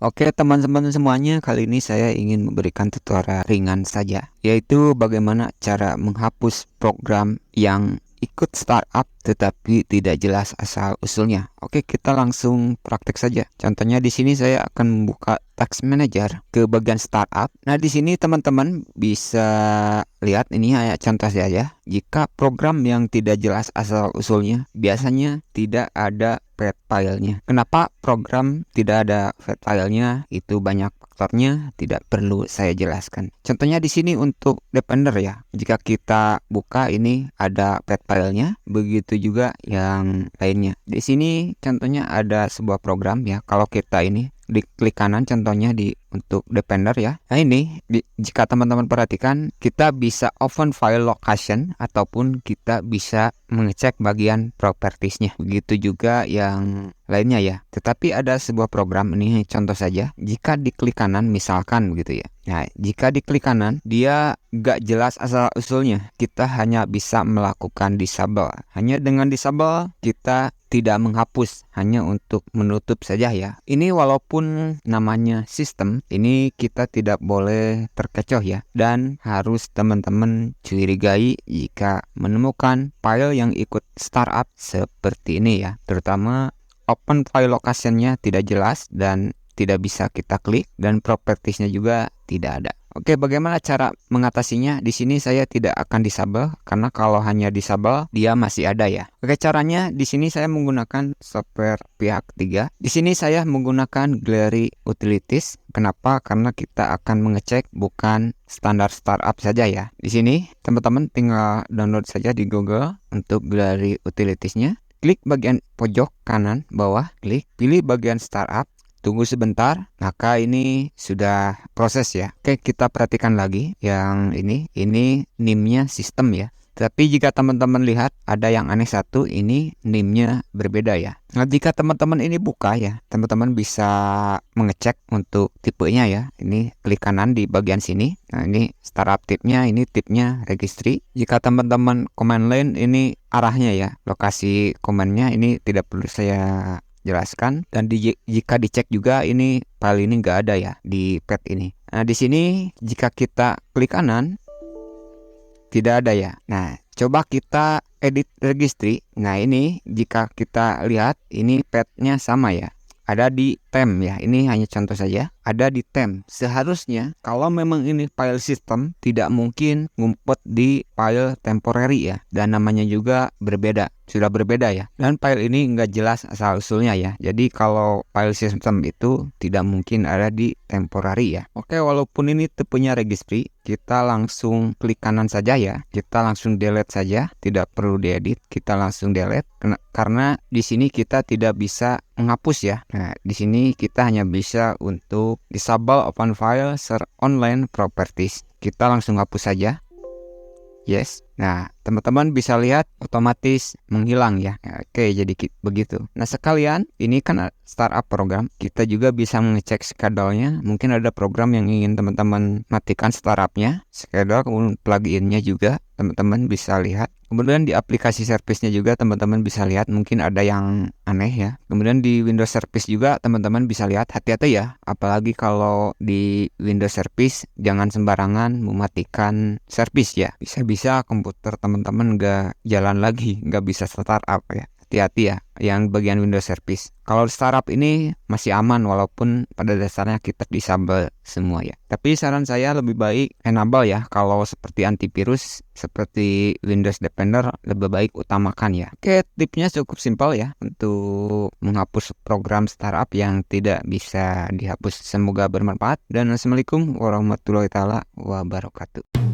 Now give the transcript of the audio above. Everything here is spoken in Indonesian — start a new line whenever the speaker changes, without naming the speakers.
Oke teman-teman semuanya, kali ini saya ingin memberikan tutorial ringan saja, yaitu bagaimana cara menghapus program yang ikut startup tetapi tidak jelas asal usulnya. Oke, kita langsung praktek saja. Contohnya di sini saya akan membuka Task Manager ke bagian startup. Nah, di sini teman-teman bisa lihat ini hanya contoh saja. Jika program yang tidak jelas asal usulnya, biasanya tidak ada file filenya. Kenapa program tidak ada file filenya? Itu banyak faktornya, tidak perlu saya jelaskan. Contohnya di sini untuk Depender ya. Jika kita buka ini ada file filenya, begitu juga yang lainnya. Di sini contohnya ada sebuah program ya. Kalau kita ini diklik kanan contohnya untuk Depender ya. Nah ini jika teman-teman perhatikan, kita bisa open file location ataupun kita bisa mengecek bagian propertiesnya. Begitu juga yang lainnya ya. Tetapi ada sebuah program ini contoh saja. Jika diklik kanan misalkan begitu ya. Nah, jika diklik kanan, dia gak jelas asal usulnya. Kita hanya bisa melakukan disable. Hanya dengan disable, kita tidak menghapus, hanya untuk menutup saja ya. Ini walaupun namanya sistem, ini kita tidak boleh terkecoh ya. Dan harus teman-teman curigai jika menemukan file yang ikut startup seperti ini ya. Terutama open file location-nya tidak jelas dan tidak bisa kita klik, dan propertiesnya juga tidak ada. Oke, bagaimana cara mengatasinya? Di sini saya tidak akan disable karena kalau hanya disable dia masih ada ya. Oke, caranya di sini saya menggunakan software pihak ketiga. Di sini saya menggunakan Gallery Utilities. Kenapa? Karena kita akan mengecek bukan standar startup saja ya. Di sini teman-teman tinggal download saja di Google untuk Gallery Utilities-nya. Klik bagian pojok kanan bawah, klik, pilih bagian startup. Tunggu sebentar, maka ini sudah proses ya. Oke, kita perhatikan lagi yang ini NIM-nya sistem ya. Tapi jika teman-teman lihat ada yang aneh satu, ini NIM-nya berbeda ya. Nah, jika teman-teman ini buka ya, teman-teman bisa mengecek untuk tipenya ya. Ini klik kanan di bagian sini. Nah, ini startup tipnya, ini tipnya registry. Jika teman-teman command line, ini arahnya ya. Lokasi command-nya ini tidak perlu saya jelaskan, dan jika dicek juga ini file ini nggak ada ya di pad ini. Nah, di sini jika kita klik kanan tidak ada ya. Nah, coba kita edit registry. Nah, ini jika kita lihat ini padnya sama ya. Ada di tem ya. Ini hanya contoh saja. Ada di tem. Seharusnya kalau memang ini file system, tidak mungkin ngumpet di file temporary ya. Dan namanya juga berbeda. Sudah berbeda ya. Dan file ini nggak jelas asal usulnya ya. Jadi kalau file system itu tidak mungkin ada di temporary ya. Oke, walaupun ini tipenya registry, kita langsung klik kanan saja ya. Kita langsung delete saja. Tidak perlu diedit. Kita langsung delete. Karena di sini kita tidak bisa menghapus ya. Nah, di sini kita hanya bisa untuk disable open file share online properties. Kita langsung hapus saja. Yes. Nah, teman-teman bisa lihat otomatis menghilang ya. Oke, jadi begitu. Nah, sekalian ini kan startup program. Kita juga bisa mengecek schedule-nya. Mungkin ada program yang ingin teman-teman matikan startup-nya. Schedule, kemudian plugin-nya juga teman-teman bisa lihat. Kemudian di aplikasi service-nya juga teman-teman bisa lihat. Mungkin ada yang aneh ya. Kemudian di Windows Service juga teman-teman bisa lihat. Hati-hati ya. Apalagi kalau di Windows Service jangan sembarangan mematikan service ya. Bisa-bisa komputer teman-teman nggak jalan lagi, nggak bisa startup ya. Hati-hati ya yang bagian Windows Service. Kalau startup ini masih aman walaupun pada dasarnya kita disable semua ya. Tapi saran saya lebih baik enable ya. Kalau seperti antivirus seperti Windows Defender lebih baik utamakan ya. Oke, tipsnya cukup simpel ya untuk menghapus program startup yang tidak bisa dihapus. Semoga bermanfaat dan assalamualaikum warahmatullahi wabarakatuh.